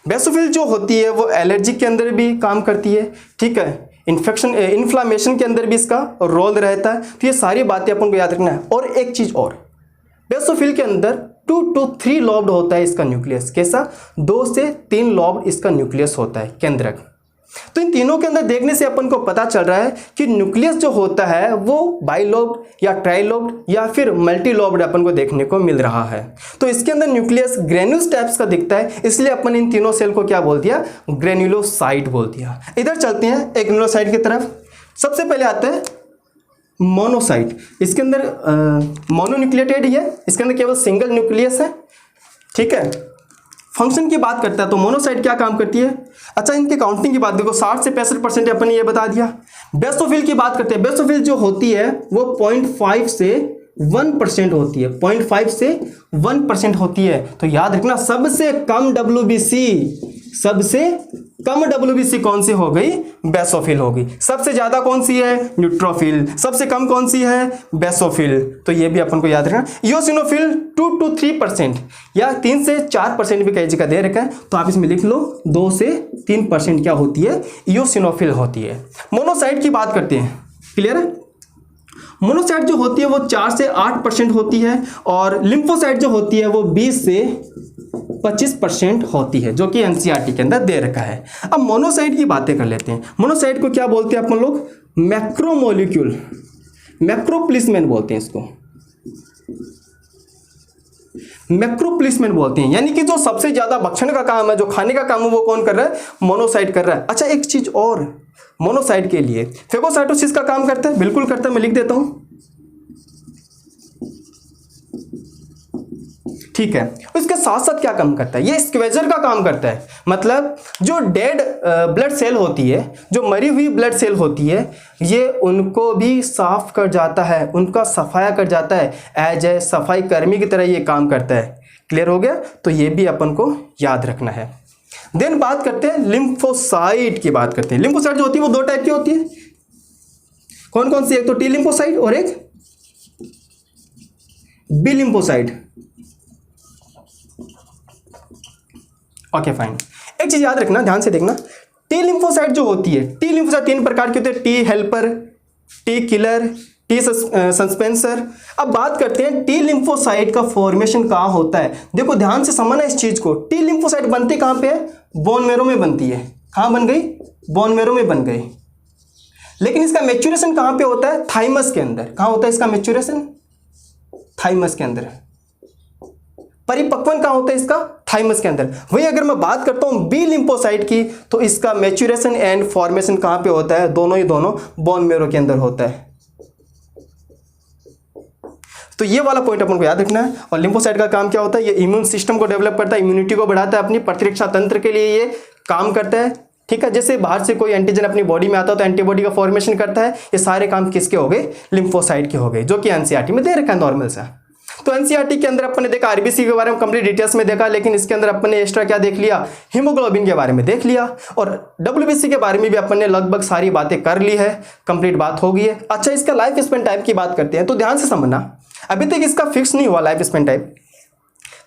बेसोफिल जो होती है वो एलर्जी के अंदर भी काम करती है, ठीक है, इन्फेक्शन इन्फ्लामेशन के अंदर भी इसका रोल रहता है। तो ये सारी बातें अपन को याद रखना है। और एक चीज और, बेसोफिल के अंदर 2 to 3 लॉब्ड होता है इसका न्यूक्लियस। कैसा? 2 से 3 लॉब्ड इसका न्यूक्लियस होता है, केंद्रक। तो इन तीनों के अंदर देखने से अपन को पता चल रहा है कि न्यूक्लियस जो होता है वो बाइलोब्ड या ट्राइलोब्ड या फिर मल्टीलोब्ड अपन को देखने को मिल रहा है। तो इसके अंदर न्यूक्लियस ग्रेन्यूल्स टाइप्स का दिखता है, इसलिए अपन इन तीनों सेल को क्या बोल दिया, ग्रेन्युलोसाइट बोल दिया। इधर चलते हैं एक ग्रेन्युलोसाइट की तरफ। सबसे पहले आता है मोनोसाइट। इसके अंदर मोनोन्यूक्लिएटेड ही है, इसके अंदर केवल सिंगल न्यूक्लियस है, ठीक है। फंक्शन की बात करता है तो मोनोसाइट क्या काम करती है। अच्छा, इनके काउंटिंग की बात देखो, 60 से 65% अपन ने ये बता दिया। बेसोफिल की बात करते हैं, बेसोफिल जो होती है वो 0.5 से 1% होती है, 0.5 से 1% होती है। तो याद रखना सबसे कम WBC कौन सी हो गई, बेसोफिल होगी। सबसे ज्यादा कौन सी है, न्यूट्रोफिल। सबसे कम कौन सी है, बेसोफिल। तो ये भी अपन को याद रखना। इयोसिनोफिल 2 to 3% या 3 से 4% भी कई जगह दे रखा है, तो आप इसमें लिख लो 2 से 3% क्या होती है, इयोसिनोफिल होती है। मोनोसाइट की बात करते हैं, क्लियर है। मोनोसाइट जो होती है वो 4 से 8% होती है और लिम्फोसाइट जो होती है वो 20 से 25% होती है, जो कि एनसीईआरटी के अंदर दे रखा है। अब मोनोसाइट की बातें कर लेते हैं। मोनोसाइट को क्या बोलते हैं अपन लोग, मैक्रोमोलिक्यूल, मैक्रोप्लिसमेन बोलते हैं इसको, मैक्रोप्लिसमेन बोलते हैं। यानी कि जो सबसे ज्यादा भक्षण का काम है, जो खाने का काम है, वो कौन कर रहा है, मोनोसाइट कर रहा है। अच्छा, एक चीज और, मोनोसाइट के लिए फेगोसाइटोसिस का काम करता है, बिल्कुल करता है, मैं लिख देता हूं, ठीक है। उसके साथ साथ क्या काम करता है, ये स्क्वेजर का काम करता है। मतलब जो डेड ब्लड सेल होती है, जो मरी हुई ब्लड सेल होती है, ये उनको भी साफ कर जाता है, उनका सफाया कर जाता है। एज ए सफाई कर्मी की तरह ये काम करता है। क्लियर हो गया। तो ये भी अपन को याद रखना है। देन बात करते हैं लिम्फोसाइट की बात करते हैं। लिम्फोसाइट जो होती है वो 2 टाइप की होती है। कौन कौन सी, एक तो टी लिम्फोसाइट और एक बी लिम्फोसाइट। Okay fine. एक चीज याद रखना, ध्यान से देखना, टी लिम्फोसाइट जो होती है, टी लिम्फोसाइट 3 प्रकार के होते हैं, T helper, T killer, T suppressor. अब बात करते हैं टी लिम्फोसाइट का फॉर्मेशन कहाँ होता है। देखो ध्यान से समझना इस चीज को। टी लिम्फोसाइट बनती कहाँ पे है, बोन मैरो में बनती है। कहाँ बन गई, बोन मैरो में बन गई। लेकिन इसका मैच्योरेशन कहाँ पे होता है, थाइमस के अंदर। कहाँ होता है इसका मैच्योरेशन, थाइमस के अंदर। परिपक्वन कहाँ होता है इसका, थाइमस के अंदर। वही अगर मैं बात करता हूं बी लिम्फोसाइट की, तो इसका मैच्योरेशन एंड फॉर्मेशन कहाँ पे होता है, दोनों बोन मैरो के अंदर होता है। तो ये वाला पॉइंट अपन को याद रखना है। और लिम्फोसाइट का काम क्या होता है, ये इम्यून सिस्टम को डेवलप करता है, इम्यूनिटी को बढ़ाता है, अपनी प्रतिरक्षा तंत्र के लिए ये काम करता है, ठीक है। जैसे बाहर से कोई एंटीजन अपनी बॉडी में आता है तो एंटीबॉडी का फॉर्मेशन करता है। ये सारे काम किसके हो गए, लिम्फोसाइट के हो गए, जो कि एनसीईआरटी में दे रखा है नॉर्मल सा। तो एनसीईआरटी के अंदर अपन ने देखा, आरबीसी के बारे में कंप्लीट डिटेल्स में देखा, लेकिन इसके अंदर अपन ने एक्स्ट्रा क्या देख लिया, हीमोग्लोबिन के बारे में देख लिया, और डब्ल्यूबीसी के बारे में भी अपन ने लगभग सारी बातें कर ली है, कंप्लीट बात हो गई है। अच्छा, इसका लाइफ स्पेन टाइप की बात करते हैं, तो ध्यान से समझना, अभी तक इसका फिक्स नहीं हुआ लाइफ स्पेन टाइप।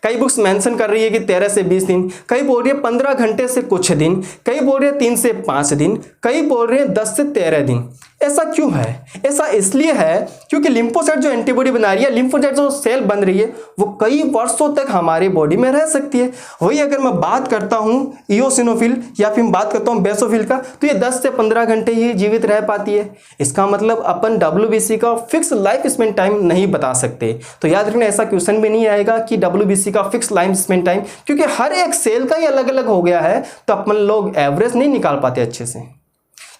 कई बुक्स मेंशन कर रही है कि 13 से 20 दिन, कई बोल रही है 15 घंटे से कुछ दिन, कई बोल रही है 3 से 5 दिन, कई बोल रहे हैं 10 से 13 दिन। ऐसा क्यों है, ऐसा इसलिए है क्योंकि लिम्फोसाइट जो एंटीबॉडी बना रही है, लिम्फोसाइट जो सेल बन रही है, वो कई वर्षों तक हमारे बॉडी में रह सकती है। वही अगर मैं बात करता हूँ इयोसिनोफिल या फिर बात करता हूँ बेसोफिल का, तो ये 10 से 15 घंटे ही जीवित रह पाती है। इसका मतलब अपन डब्ल्यूबीसी का फिक्स लाइफ स्पेन टाइम नहीं बता सकते। तो याद रखना, ऐसा क्वेश्चन भी नहीं आएगा कि डब्ल्यूबीसी का फिक्स लाइफ स्पेन टाइम, क्योंकि हर एक सेल का ही अलग अलग हो गया है, तो अपन लोग एवरेज नहीं निकाल पाते अच्छे से।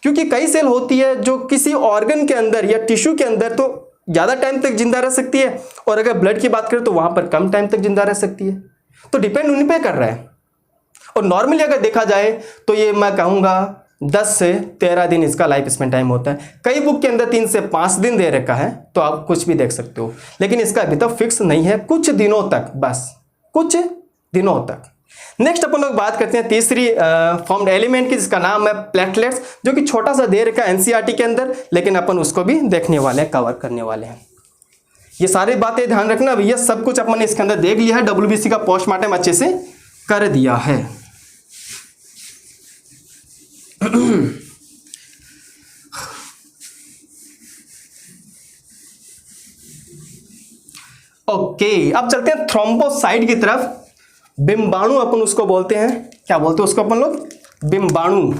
क्योंकि कई सेल होती है जो किसी ऑर्गन के अंदर या टिश्यू के अंदर तो ज्यादा टाइम तक जिंदा रह सकती है, और अगर ब्लड की बात करें तो वहां पर कम टाइम तक जिंदा रह सकती है। तो डिपेंड उन पे कर रहा है। और नॉर्मली अगर देखा जाए तो ये मैं कहूंगा 10 से 13 दिन इसका लाइफ स्पेन टाइम होता है। कई बुक के अंदर 3 से 5 दिन दे रखा है, तो आप कुछ भी देख सकते हो, लेकिन इसका अभी तक फिक्स नहीं है, कुछ दिनों तक, बस कुछ दिनों तक। नेक्स्ट अपन लोग बात करते हैं तीसरी फॉर्म्ड एलिमेंट की, जिसका नाम है प्लेटलेट्स, जो कि छोटा सा दे रखा है एनसीईआरटी के अंदर, लेकिन अपन उसको भी देखने वाले हैं, कवर करने वाले हैं। ये सारी बातें ध्यान रखना, ये सब कुछ अपन ने इसके अंदर देख लिया है, डब्ल्यूबीसी का पोस्टमार्टम अच्छे से कर दिया है। ओके, अब चलते हैं थ्रोम्बोसाइट की तरफ। बिंबाणु अपन उसको बोलते हैं, क्या बोलते हैं उसको अपन लोग, बिंबाणु।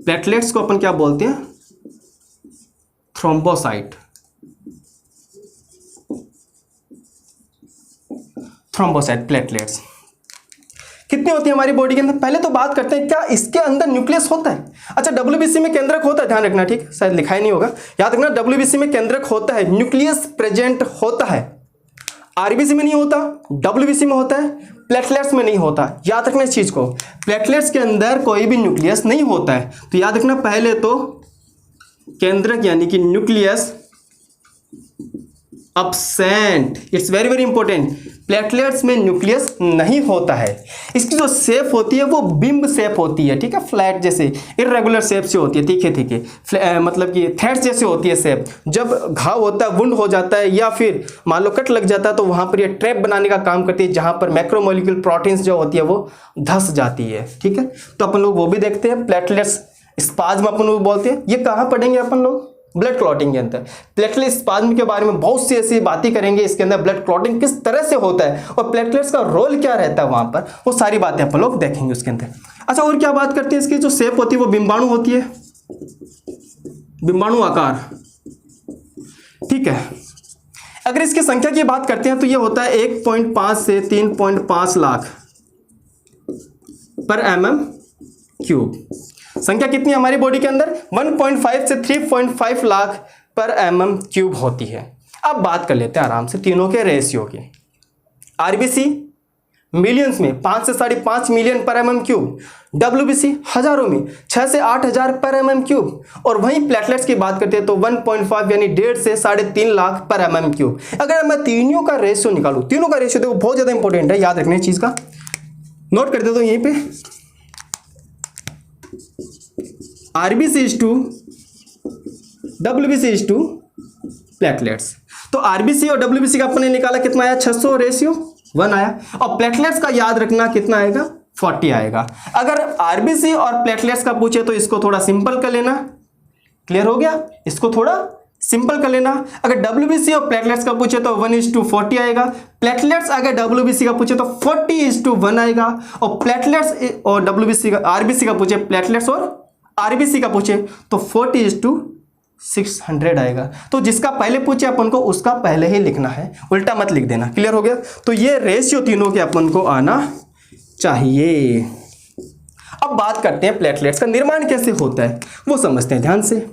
प्लेटलेट्स को अपन क्या बोलते हैं? थ्रोम्बोसाइट। थ्रोम्बोसाइट प्लेटलेट्स कितनी होती है हमारी बॉडी के अंदर? पहले तो बात करते हैं, क्या इसके अंदर न्यूक्लियस होता है? अच्छा, डब्ल्यूबीसी में केंद्रक होता है, ध्यान रखना, ठीक, शायद लिखा ही नहीं होगा, याद रखना, डब्ल्यूबीसी में केंद्रक होता है, न्यूक्लियस प्रेजेंट होता है। आरबीसी में नहीं होता, डब्ल्यूबीसी में होता है, प्लेटलेट्स में नहीं होता। याद रखना इस चीज को, प्लेटलेट्स के अंदर कोई भी न्यूक्लियस नहीं होता है। तो याद रखना, पहले तो केंद्रक यानी कि nucleus absent, it's very very important. Platelets में न्यूक्लियस नहीं होता है। इसकी जो शेप होती है वो बिंब शेप होती है, ठीक है, फ्लैट जैसे, इरेगुलर शेप से होती है, तीखे तीखे, मतलब कि थ्रेड्स जैसे होती है शेप। जब घाव होता है, वुंड हो जाता है या फिर मान लो कट लग जाता है, तो वहां पर ये ट्रैप बनाने का काम करती है, जहां पर मैक्रोमोलिक्यूल प्रोटीन्स जो होती है वो धस जाती है, ठीक है। तो अपन लोग वो भी देखते हैं, प्लेटलेट्स स्पाज्म अपन लोग बोलते हैं। ये कहाँ पढ़ेंगे अपन लोग? ब्लड क्लॉटिंग के अंदर। प्लेटलेट स्पाज्म के बारे में बहुत सी ऐसी बातें करेंगे, इसके अंदर ब्लड क्लॉटिंग किस तरह से होता है और प्लेटलेट्स का रोल क्या रहता है वहां पर, वो सारी बातें अपन लोग देखेंगे उसके अंदर। अच्छा, और क्या बात करते हैं, इसकी जो शेप होती है वो बिंबाणु होती है, बिंबाणु आकार, ठीक है। अगर इसकी संख्या की बात करते हैं तो ये होता है 1.5 से 3.5 लाख पर mm³। संख्या कितनी है हमारी बॉडी के अंदर? 1.5 से 3.5 लाख पर mm³ होती है। अब बात कर लेते हैं आराम से तीनों के रेशियो की। आरबीसी मिलियंस में 5 से 5.5 मिलियन पर mm³, डब्ल्यूबीसी हजारों में 6 से 8 हजार पर mm³, और वहीं प्लेटलेट्स की बात करते हैं तो 1.5 यानी 1.5 से 3.5 लाख पर mm³। अगर मैं तीनों का रेशियो निकालूं, तीनों का रेशियो देखो बहुत ज्यादा इंपॉर्टेंट है, याद रखने इस चीज का, नोट कर देता हूं यहीं पे। RBC is to WBC is to platelets. तो आरबीसी और डब्ल्यूबीसी का अपने निकाला, कितना आया? 600 रेशियो 1 आया। और प्लेटलेट्स का याद रखना कितना आएगा? 40 आएगा। अगर आरबीसी और प्लेटलेट्स का पूछे तो इसको थोड़ा सिंपल कर लेना, क्लियर हो गया, इसको थोड़ा सिंपल कर लेना। अगर डब्ल्यूबीसी और प्लेटलेट्स का पूछे तो 1:40 आएगा। प्लेटलेट्स अगर डब्ल्यूबीसी का पूछे तो 40:1 आएगा। और प्लेटलेट्स और डब्ल्यूबीसी का, आरबीसी का पूछे, प्लेटलेट्स और आरबीसी का पूछे तो 40:600 आएगा। तो जिसका पहले पूछे अपन को उसका पहले ही लिखना है, उल्टा मत लिख देना, क्लियर हो गया। तो ये रेशियो तीनों के अपन को आना चाहिए। अब बात करते हैं प्लेटलेट्स का निर्माण कैसे होता है, वो समझते हैं ध्यान से।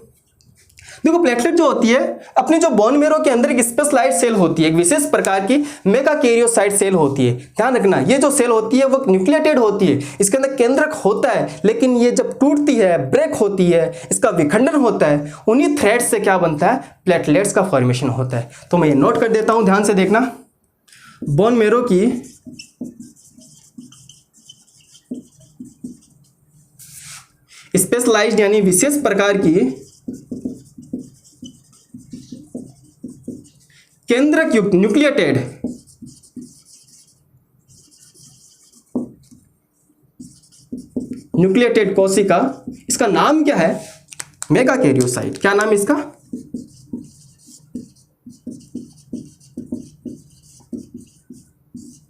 देखो, प्लेटलेट जो होती है अपनी जो बोन मेरो के अंदर एक स्पेशलाइज्ड सेल होती है, एक विशेष प्रकार की मेगाकैरियोसाइट सेल होती है। ध्यान रखना, ये जो सेल होती है वो न्यूक्लिएटेड होती है, इसके अंदर केंद्रक होता है, लेकिन ये जब टूटती है, ब्रेक होती है, इसका विखंडन होता है, उन्हीं थ्रेड से क्या बनता है? प्लेटलेट्स का फॉर्मेशन होता है। तो मैं ये नोट कर देता हूं, ध्यान से देखना। बोन मेरो की स्पेशलाइज्ड यानी विशेष प्रकार की केंद्रक युक्त न्यूक्लिएटेड कोशिका, इसका नाम क्या है? मेगाकैरियोसाइट। क्या नाम है इसका?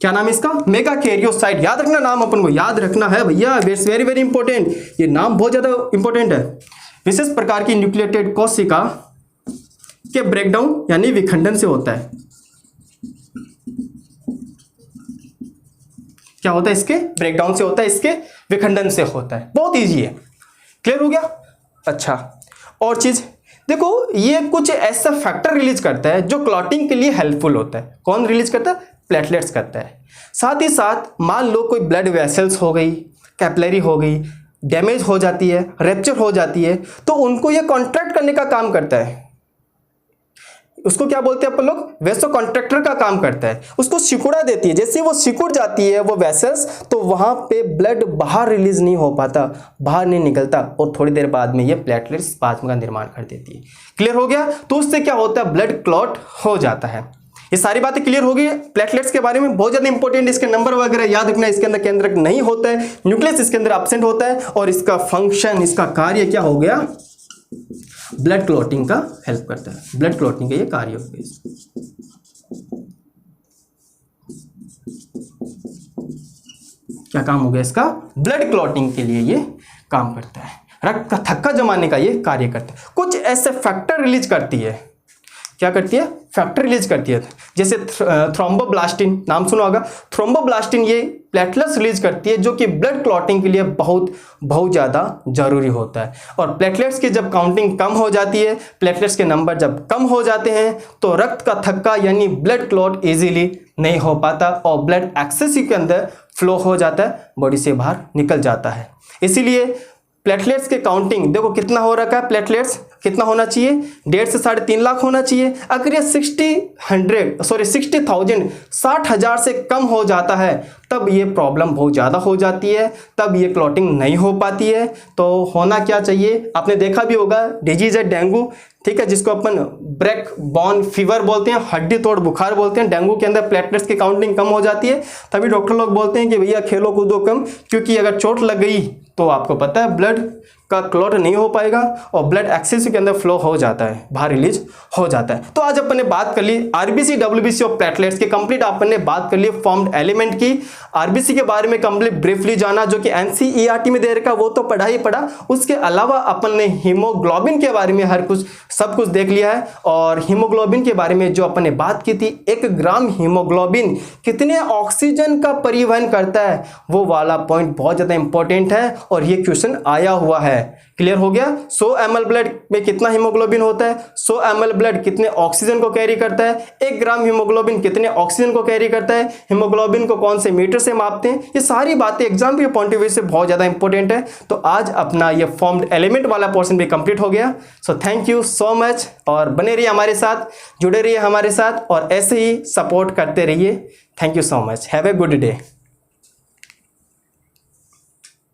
क्या नाम है इसका? मेगाकैरियोसाइट। याद रखना नाम, अपन को याद रखना है भैया, इट्स वेरी वेरी इंपॉर्टेंट, ये नाम बहुत ज्यादा इंपॉर्टेंट है। विशेष प्रकार की न्यूक्लिएटेड कोशिका के ब्रेकडाउन यानी विखंडन से होता है। क्या होता है? इसके ब्रेकडाउन से होता है, इसके विखंडन से होता है। बहुत इजी है, क्लियर हो गया। अच्छा, और चीज देखो, ये कुछ ऐसा फैक्टर रिलीज करता है जो क्लॉटिंग के लिए हेल्पफुल होता है। कौन रिलीज करता है? प्लेटलेट्स करता है। साथ ही साथ मान लो कोई ब्लड वेसल्स हो गई, कैपिलरी हो गई, डैमेज हो जाती है, रैप्चर हो जाती है, तो उनको ये कॉन्ट्रैक्ट करने का काम करता है। उसको क्या बोलते हैं अपन लोग? वेसो कॉन्ट्रैक्टर का काम करता है, उसको सिकुड़ा देती है। जैसे वो सिकुड़ जाती है वो वेसल्स, तो वहां पे ब्लड बाहर रिलीज नहीं हो पाता, बाहर नहीं निकलता, और थोड़ी देर बाद में ये प्लेटलेट स्पाज्म का निर्माण कर देती है। क्लियर हो गया? तो उससे क्या होता है? ब्लड क्लॉट हो जाता है। ये सारी बातें क्लियर हो गई प्लेटलेट्स के बारे में। बहुत ज्यादा इंपॉर्टेंट, इसके नंबर वगैरह याद रखना। इसके अंदर केंद्रक नहीं होता है, न्यूक्लियस इसके अंदर एब्सेंट होता है, और इसका फंक्शन, इसका कार्य क्या हो गया? ब्लड क्लॉटिंग का हेल्प करता है। ब्लड क्लॉटिंग का ये कार्य हो गया। क्या काम हो गया इसका? ब्लड क्लॉटिंग के लिए ये काम करता है। रक्त का थक्का जमाने का ये कार्य करते हैं। कुछ ऐसे फैक्टर रिलीज करती है, क्या करती है, फैक्टर रिलीज करती है, जैसे थ्रोम्बोब्लास्टिन, नाम सुना होगा। थ्रोम्बोब्लास्टिन ये प्लेटलेट्स रिलीज करती है जो कि ब्लड क्लॉटिंग के लिए बहुत ज़्यादा जरूरी होता है। और प्लेटलेट्स की जब काउंटिंग कम हो जाती है, प्लेटलेट्स के नंबर जब कम हो जाते हैं तो रक्त का थक्का यानी ब्लड क्लॉट इजीली नहीं हो पाता और ब्लड एक्सेसिव के अंदर फ्लो हो जाता है, बॉडी से बाहर निकल जाता है। इसीलिए प्लेटलेट्स के काउंटिंग देखो कितना हो रखा है, प्लेटलेट्स कितना होना चाहिए, 1.5 से 3.5 लाख होना चाहिए। अगर ये 60,000 से कम हो जाता है तब ये प्रॉब्लम बहुत ज़्यादा हो जाती है, तब ये क्लॉटिंग नहीं हो पाती है। तो होना क्या चाहिए, आपने देखा भी होगा, डिजीज है डेंगू, ठीक है, जिसको अपन ब्रेक बॉर्न फीवर बोलते हैं, हड्डी तोड़ बुखार बोलते हैं। डेंगू के अंदर प्लेटलेट्स की काउंटिंग कम हो जाती है, तभी डॉक्टर लोग बोलते हैं कि भैया खेलो कूदो कम, क्योंकि अगर चोट लग गई तो आपको पता है ब्लड का क्लॉट नहीं हो पाएगा और ब्लड एक्सेस के अंदर फ्लो हो जाता है, बाहर रिलीज हो जाता है। तो आज अपन ने बात कर ली आरबीसी डब्ल्यूबीसी और प्लेटलेट्स की, कंप्लीट अपन ने बात कर ली फॉर्म्ड एलिमेंट की। आरबीसी के बारे में कंप्लीट ब्रीफली जाना, जो कि एनसीईआरटी में दे रखा वो तो पढ़ा ही पढ़ा। उसके अलावा अपन ने हीमोग्लोबिन के बारे में हर कुछ सब कुछ देख लिया है। और हीमोग्लोबिन के बारे में जो अपन ने बात की थी, 1 ग्राम हीमोग्लोबिन कितने ऑक्सीजन का परिवहन करता है, वो वाला पॉइंट बहुत ज्यादा इंपॉर्टेंट है और ये क्वेश्चन आया हुआ है। क्लियर हो गया। 100 ml ब्लड में कितना हीमोग्लोबिन होता है, 100 ml ब्लड कितने ऑक्सीजन को कैरी करता है, 1 ग्राम हीमोग्लोबिन कितने ऑक्सीजन को कैरी करता है, हीमोग्लोबिन को कौन से मीटर से मापते हैं, ये सारी बातें एग्जाम के पॉइंट ऑफ व्यू से बहुत ज्यादा इंपॉर्टेंट है। तो आज अपना ये फॉर्म्ड एलिमेंट वाला पोर्शन भी कंप्लीट हो गया। So thank you so much और बने रहिए हमारे साथ, जुड़े रहिए हमारे साथ और ऐसे ही सपोर्ट करते रहिए। Thank you so much, have a good day.